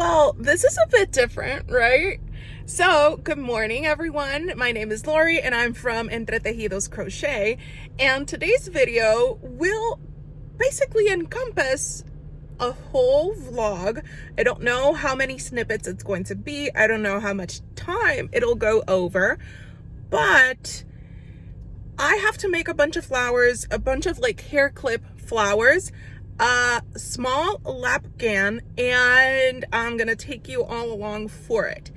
Well, this is a bit different, right? So, good morning, everyone. My name is Lori, and I'm from Entretejidos Crochet. And today's video will basically encompass a whole vlog. I don't know how many snippets it's going to be. I don't know how much time it'll go over, but I have to make a bunch of flowers, a bunch of like hair clip flowers, a small lap gan, and I'm gonna take you all along for it.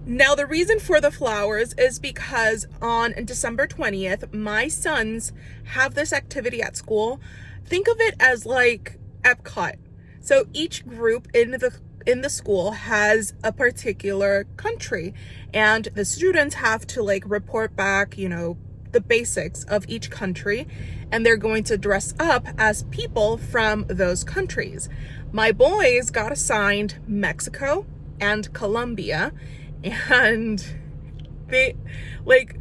Now, the reason for the flowers is because on December 20th, my sons have this activity at school. Think of it as like Epcot. So each group in the school has a particular country, and the students have to like report back, you know, the basics of each country, and they're going to dress up as people from those countries. My boys got assigned Mexico and Colombia, and they like,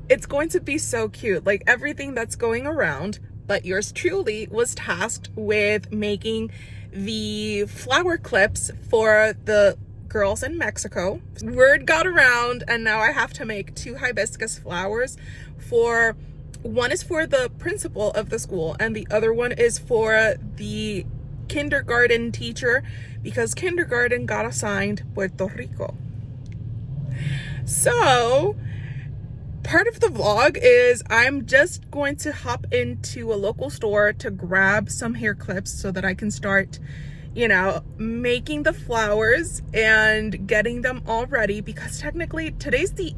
it's going to be so cute, like everything that's going around. But yours truly was tasked with making the flower clips for the girls in Mexico. Word got around, and now I have to make 2 hibiscus flowers. One is for the principal of the school, and the other one is for the kindergarten teacher, because kindergarten got assigned Puerto Rico. So part of the vlog is I'm just going to hop into a local store to grab some hair clips so that I can start, you know, making the flowers and getting them all ready, because technically today's the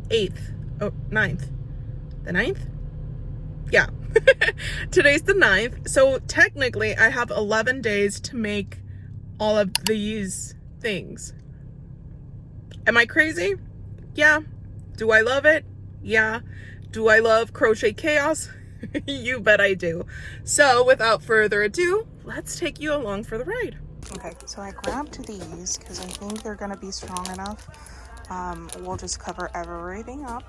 9th. The 9th? Yeah. Today's the 9th. So technically I have 11 days to make all of these things. Am I crazy? Yeah. Do I love it? Yeah. Do I love crochet chaos? You bet I do. So without further ado, let's take you along for the ride. Okay, so I grabbed these because I think they're gonna be strong enough. We'll just cover everything up.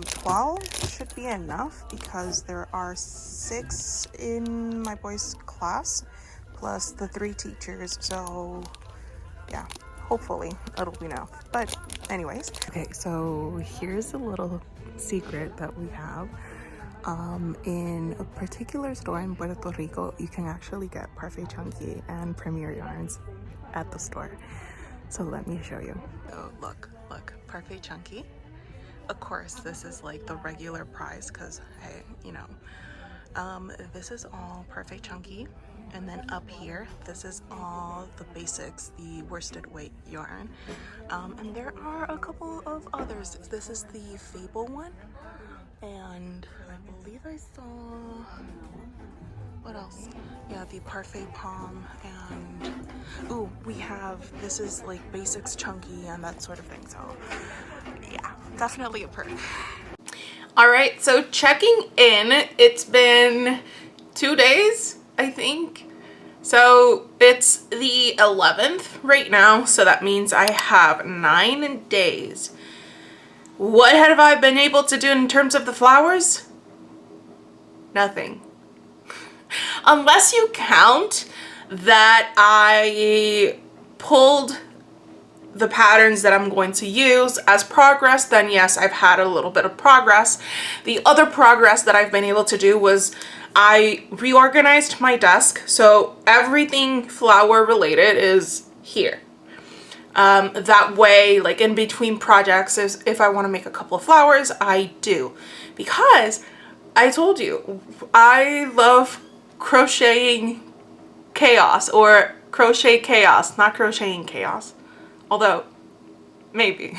12 should be enough because there are 6 in my boys' class plus the 3 teachers. So yeah, hopefully it'll be enough. But anyways, okay, so here's a little secret that we have. In a particular store in Puerto Rico, you can actually get Parfait Chunky and Premier yarns at the store. So let me show you. So look, Parfait Chunky. Of course, this is like the regular price because, hey, you know, this is all Parfait Chunky. And then up here, this is all the basics, the worsted weight yarn. And there are a couple of others. This is the Fable one. And I believe I saw, what else? Yeah, the Parfait Palm, and ooh, we have, this is like basics chunky and that sort of thing. So yeah, definitely a perk. All right, so checking in, it's been 2 days, I think. So it's the 11th right now, so that means I have 9 days. What have I been able to do in terms of the flowers? Nothing. Unless you count that I pulled the patterns that I'm going to use as progress, then yes, I've had a little bit of progress. The other progress that I've been able to do was I reorganized my desk, so everything flower related is here. That way, like in between projects, if I want to make a couple of flowers, I do. Because I told you, I love crocheting chaos, or crochet chaos, not crocheting chaos. Although, maybe.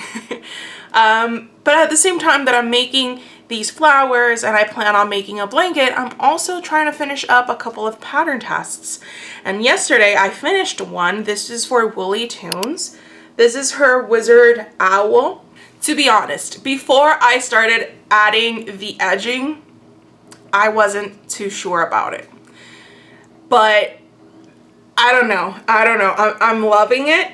But at the same time that I'm making these flowers and I plan on making a blanket, I'm also trying to finish up a couple of pattern tasks. And yesterday I finished one. This is for Woolly Tunes. This is her wizard owl. To be honest, before I started adding the edging, I wasn't too sure about it. But I don't know. I'm loving it.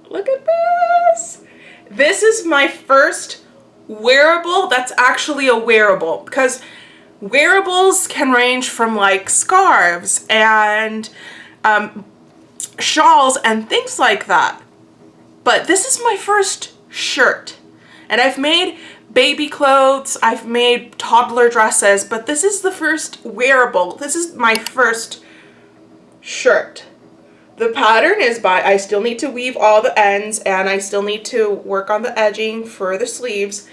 Look at this. This is my first wearable that's actually a wearable, because wearables can range from like scarves and shawls and things like that. But this is my first shirt. And I've made baby clothes, I've made toddler dresses, but this is the first wearable. This is my first shirt. The pattern is I still need to weave all the ends and I still need to work on the edging for the sleeves.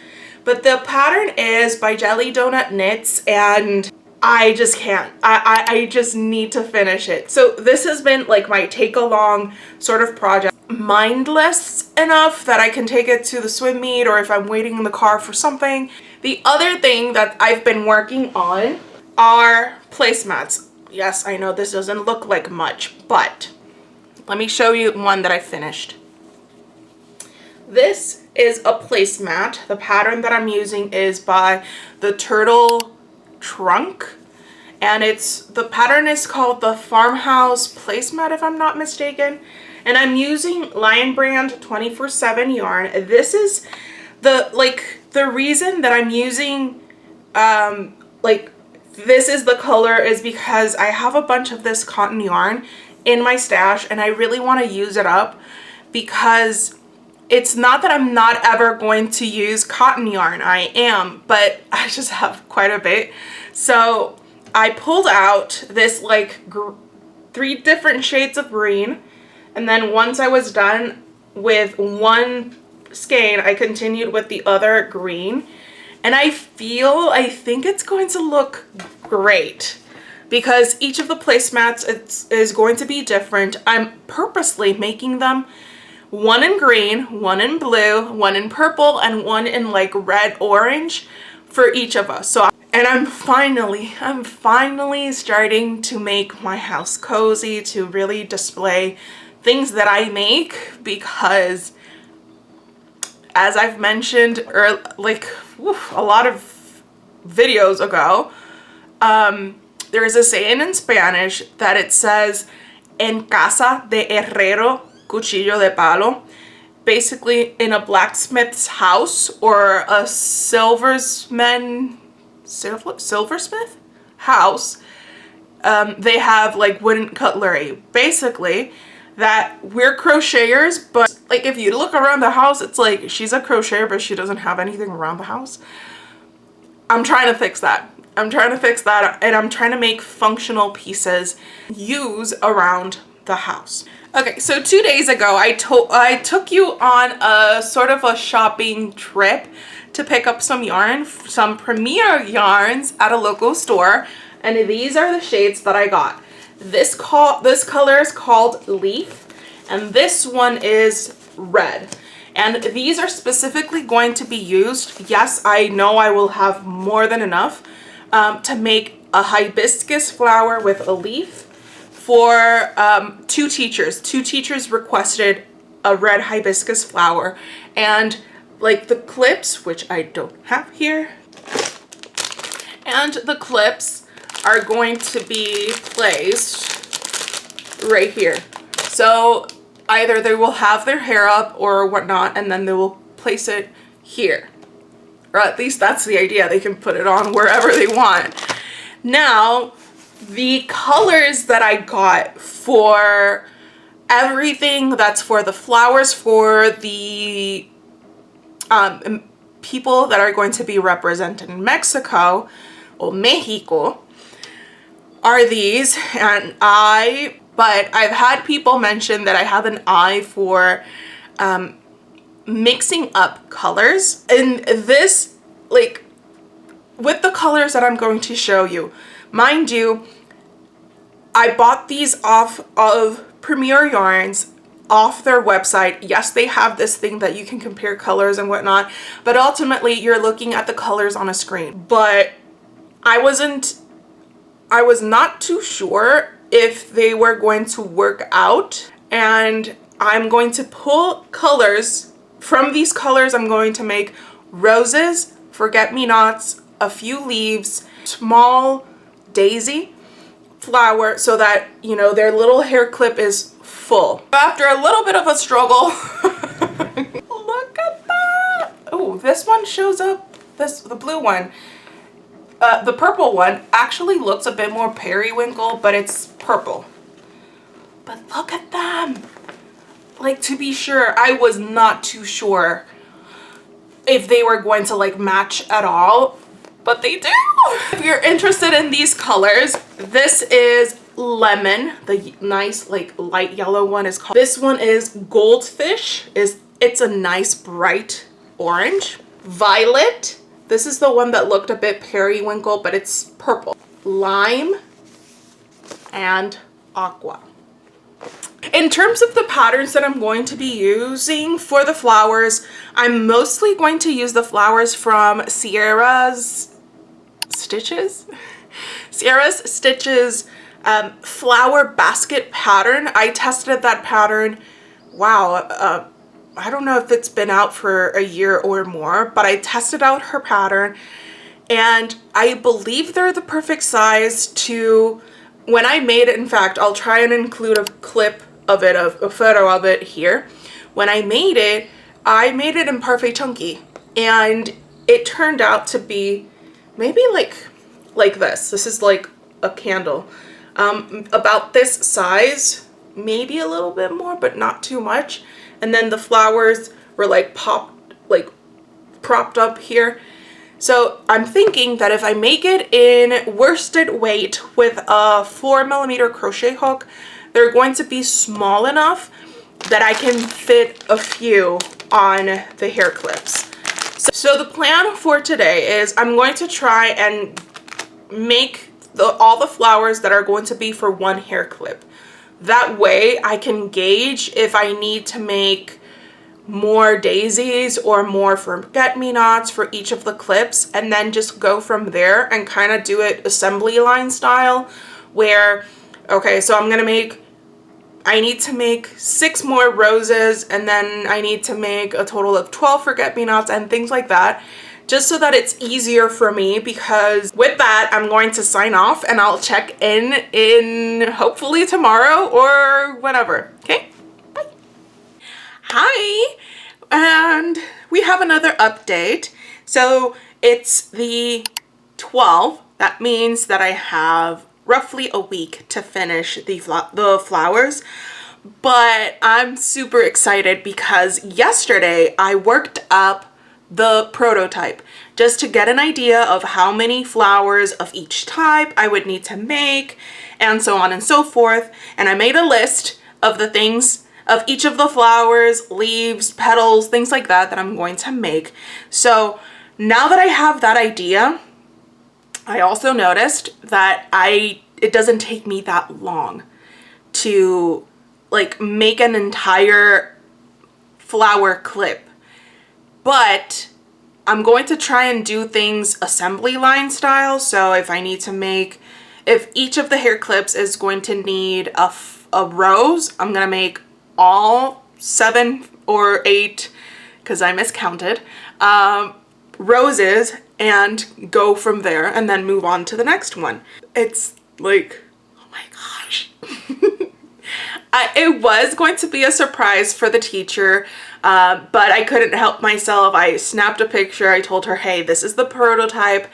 But the pattern is by Jelly Donut Knits, and I just can't. I just need to finish it. So this has been like my take along sort of project. Mindless enough that I can take it to the swim meet or if I'm waiting in the car for something. The other thing that I've been working on are placemats. Yes, I know this doesn't look like much, but let me show you one that I finished. This is a placemat. The pattern that I'm using is by the Turtle Trunk, and the pattern is called the Farmhouse Placemat, if I'm not mistaken. And I'm using Lion Brand 24/7 yarn. This is the reason that I'm using this is the color is because I have a bunch of this cotton yarn in my stash and I really want to use it up, because it's not that I'm not ever going to use cotton yarn. I am, but I just have quite a bit. So I pulled out this like 3 different shades of green, and then once I was done with one skein, I continued with the other green. And I think it's going to look great because each of the placemats is going to be different. I'm purposely making them one in green, one in blue, one in purple, and one in like red orange for each of us. So, and I'm finally starting to make my house cozy, to really display things that I make, because as I've mentioned a lot of videos ago, there is a saying in Spanish that it says en casa de herrero cuchillo de palo. Basically, in a blacksmith's house or a silversmith house, they have like wooden cutlery. Basically, that we're crocheters, but like if you look around the house, it's like she's a crocheter, but she doesn't have anything around the house. I'm trying to fix that. And I'm trying to make functional pieces use around the house. Okay, so 2 days ago, I took you on a sort of a shopping trip to pick up some yarn, some premier yarns at a local store, and these are the shades that I got. This color is called Leaf, and this one is Red. And these are specifically going to be used, yes, I know I will have more than enough, to make a hibiscus flower with a leaf for 2 teachers. 2 teachers requested a red hibiscus flower, and like the clips, which I don't have here, and the clips are going to be placed right here. So either they will have their hair up or whatnot, and then they will place it here. Or at least that's the idea. They can put it on wherever they want. Now, the colors that I got for everything that's for the flowers, for the people that are going to be represented in Mexico or Mexico, are these. And but I've had people mention that I have an eye for mixing up colors. And this, like, with the colors that I'm going to show you, mind you, I bought these off of Premier Yarns, off their website. Yes, they have this thing that you can compare colors and whatnot, but ultimately you're looking at the colors on a screen. But I was not too sure if they were going to work out, and I'm going to pull colors. From these colors, I'm going to make roses, forget-me-nots, a few leaves, small daisy flower, so that, you know, their little hair clip is full. After a little bit of a struggle, look at that. Oh, this one shows up, the blue one. The purple one actually looks a bit more periwinkle, but it's purple. but look at them. Like, to be sure, I was not too sure if they were going to like match at all, but they do. If you're interested in these colors, this is lemon. The nice like light yellow one is called. This one is goldfish. It's a nice bright orange. Violet. This is the one that looked a bit periwinkle, but it's purple. Lime and aqua. In terms of the patterns that I'm going to be using for the flowers, I'm mostly going to use the flowers from Sierra's Stitches flower basket pattern. I tested that pattern. Wow, I don't know if it's been out for a year or more, but I tested out her pattern and I believe they're the perfect size to, when I made it, in fact, I'll try and include a clip of it, a photo of it here. When I made it in Parfait Chunky, and it turned out to be maybe like this. This is like a candle, about this size, maybe a little bit more, but not too much. And then the flowers were like propped up here. So I'm thinking that if I make it in worsted weight with a 4mm crochet hook, they're going to be small enough that I can fit a few on the hair clips. So the plan for today is I'm going to try and make all the flowers that are going to be for one hair clip. That way I can gauge if I need to make more daisies or more forget-me-nots for each of the clips, and then just go from there and kind of do it assembly line style where, okay, so I need to make 6 more roses, and then I need to make a total of 12 forget-me-nots and things like that, just so that it's easier for me. Because with that, I'm going to sign off and I'll check in hopefully tomorrow or whenever. Okay, bye. Hi, and we have another update. So it's the 12th. That means that I have roughly a week to finish the flowers, but I'm super excited because yesterday I worked up the prototype just to get an idea of how many flowers of each type I would need to make, and so on and so forth. And I made a list of the things of each of the flowers, leaves, petals, things like that that I'm going to make. So now that I have that idea, I also noticed that it doesn't take me that long to like make an entire flower clip, but I'm going to try and do things assembly line style. So if each of the hair clips is going to need a rose, I'm gonna make all 7 or 8, because I miscounted, roses, and go from there and then move on to the next one. It's like, oh my gosh. It was going to be a surprise for the teacher, but I couldn't help myself. I snapped a picture. I told her, hey, this is the prototype.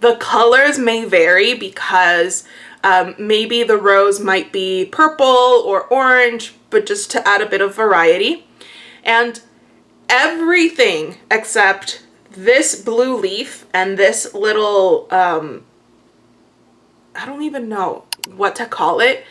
The colors may vary because maybe the rose might be purple or orange, but just to add a bit of variety. And everything except this blue leaf and this little, I don't even know what to call it.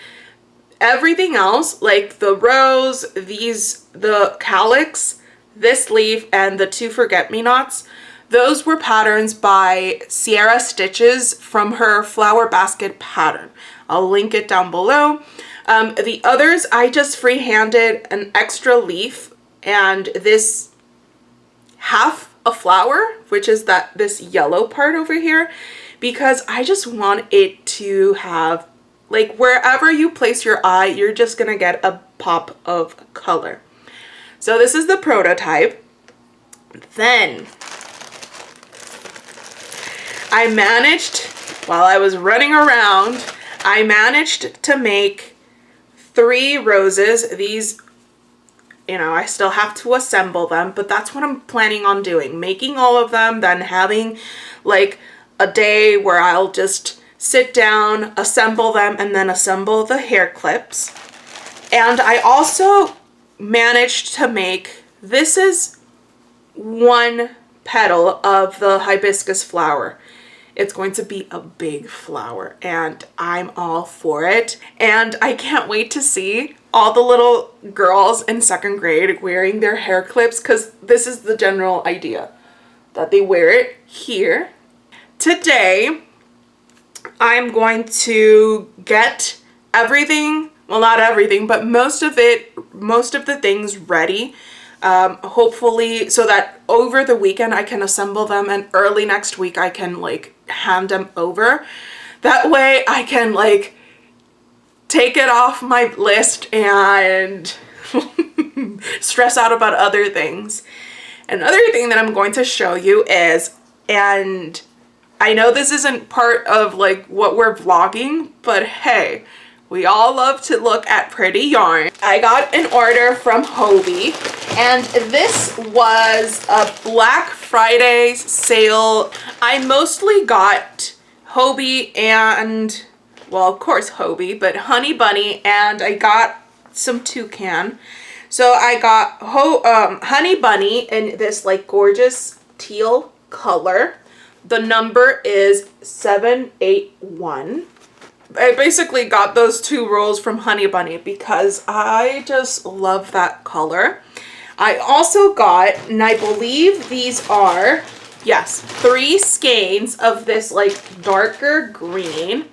Everything else, like the rose, the calyx, this leaf, and the 2 forget-me-nots, those were patterns by Sierra Stitches from her flower basket pattern. I'll link it down below. The others, I just free-handed an extra leaf and this half a flower, which is this yellow part over here, because I just want it to have, like, wherever you place your eye, you're just gonna get a pop of color. So this is the prototype. Then I managed, while I was running around, I managed to make 3 roses. These, you know, I still have to assemble them, but that's what I'm planning on doing. Making all of them, then having like a day where I'll just sit down, assemble them, and then assemble the hair clips. And I also managed to make, this is one petal of the hibiscus flower. It's going to be a big flower and I'm all for it. And I can't wait to see all the little girls in 2nd grade wearing their hair clips, because this is the general idea, that they wear it here. Today, I'm going to get everything, well, not everything, but most of the things ready. Hopefully so that over the weekend I can assemble them and early next week I can like hand them over. That way I can like take it off my list and stress out about other things. Another thing that I'm going to show you is, and I know this isn't part of like what we're vlogging, but hey, we all love to look at pretty yarn. I got an order from Hobbii, and this was a Black Friday sale. I mostly got Hobbii and, well, of course Hobbii, but Honey Bunny, and I got some toucan. So I got Honey Bunny in this like gorgeous teal color. The number is 781. I basically got those 2 rolls from Honey Bunny because I just love that color. I also got, and I believe these are, yes, 3 skeins of this like darker green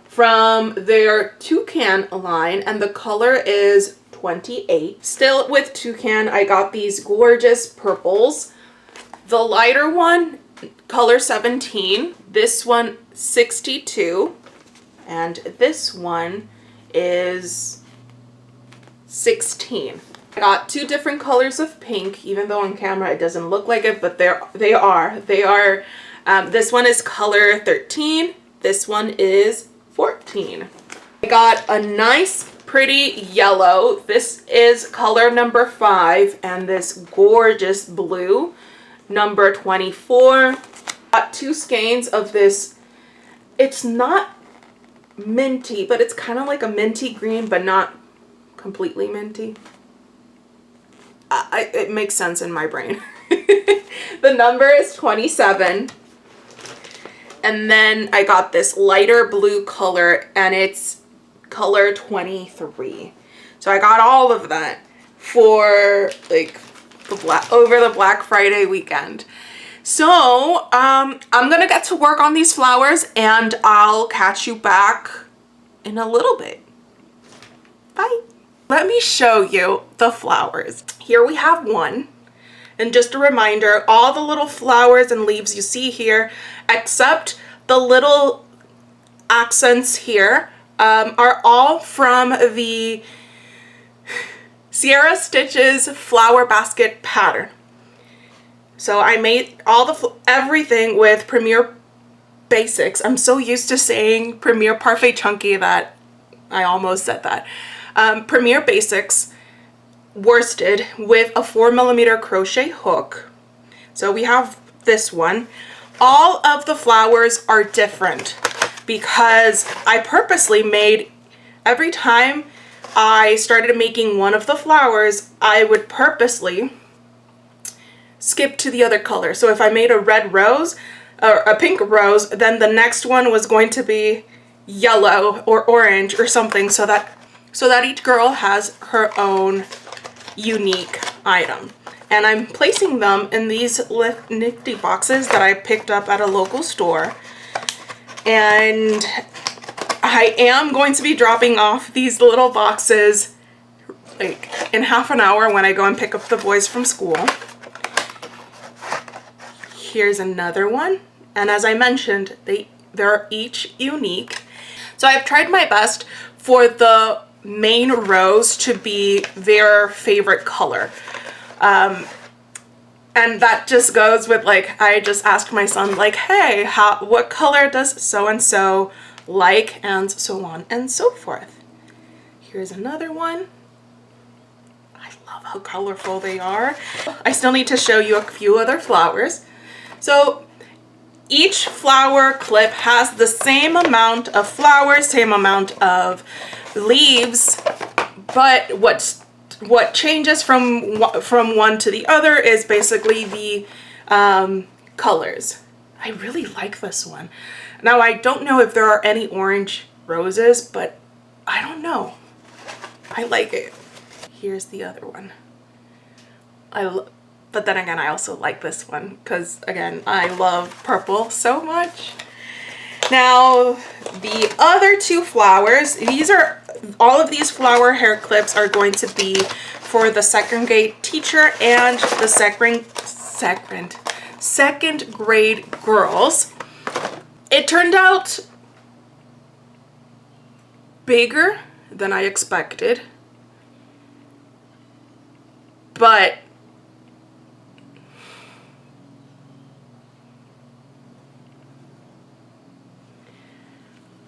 from their toucan line, and the color is 28. Still with toucan, I got these gorgeous purples. The lighter one, color 17. This one, 62. And this one is 16. I got 2 different colors of pink, even though on camera it doesn't look like it, but they are. This one is color 13. This one is 14. I got a nice pretty yellow. This is color number 5, and this gorgeous blue, number 24. Got 2 skeins of this. It's not minty, but it's kind of like a minty green, but not completely minty. It makes sense in my brain. The number is 27. And then I got this lighter blue color, and it's color 23. So I got all of that for like over the Black Friday weekend. So I'm gonna get to work on these flowers, and I'll catch you back in a little bit. Bye. Let me show you the flowers. Here we have one. And just a reminder, all the little flowers and leaves you see here, except the little accents here, are all from the Sierra Stitches flower basket pattern. So I made everything with Premier Basics. I'm so used to saying Premier Parfait Chunky that I almost said that. Premier Basics worsted with a 4mm crochet hook. So we have this one. All of the flowers are different because I purposely made, every time I started making one of the flowers, I would purposely skip to the other color. So if I made a red rose or a pink rose, then the next one was going to be yellow or orange or something, so that each girl has her own unique item. And I'm placing them in these nifty boxes that I picked up at a local store. And I am going to be dropping off these little boxes like in half an hour when I go and pick up the boys from school. Here's another one, and as I mentioned, they're each unique. So I've tried my best for the main rose to be their favorite color. And that just goes with, like, I just asked my son, like, hey, what color does so-and-so like, and so on and so forth. Here's another one. I love how colorful they are. I still need to show you a few other flowers. So each flower clip has the same amount of flowers, same amount of leaves, But what changes from one to the other is basically the colors. I really like this one. Now I don't know if there are any orange roses, but I don't know. I like it. Here's the other one. But then again, I also like this one because, again, I love purple so much. Now, the other two flowers, all of these flower hair clips are going to be for the second grade teacher and the second grade girls. It turned out bigger than I expected, but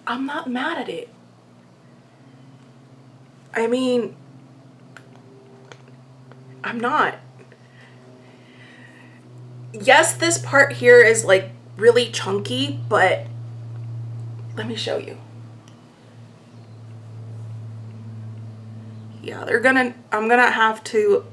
I'm not mad at it. I mean, I'm not. Yes, this part here is like really chunky, but let me show you. Yeah, I'm gonna have to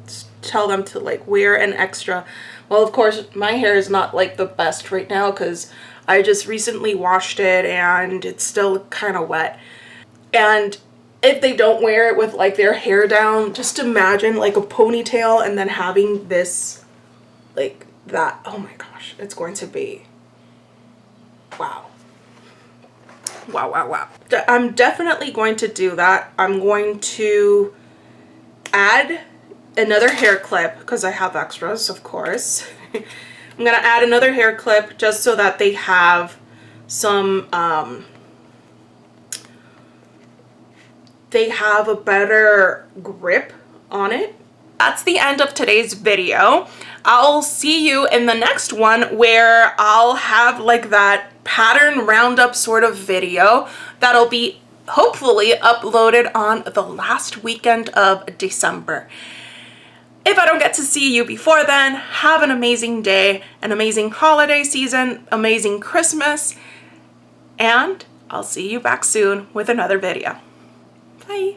tell them to like wear an extra. Well, of course, my hair is not like the best right now because I just recently washed it and it's still kind of wet. And if they don't wear it with like their hair down, just imagine like a ponytail and then having this like that. Oh my gosh, it's going to be wow. Wow, wow, wow. I'm definitely going to do that. I'm going to add another hair clip because I have extras, of course. I'm gonna add another hair clip just so that they have some they have a better grip on it. That's the end of today's video. I'll see you in the next one where I'll have like that pattern roundup sort of video that'll be hopefully uploaded on the last weekend of December. If I don't get to see you before then, have an amazing day, an amazing holiday season, amazing Christmas, and I'll see you back soon with another video. Bye.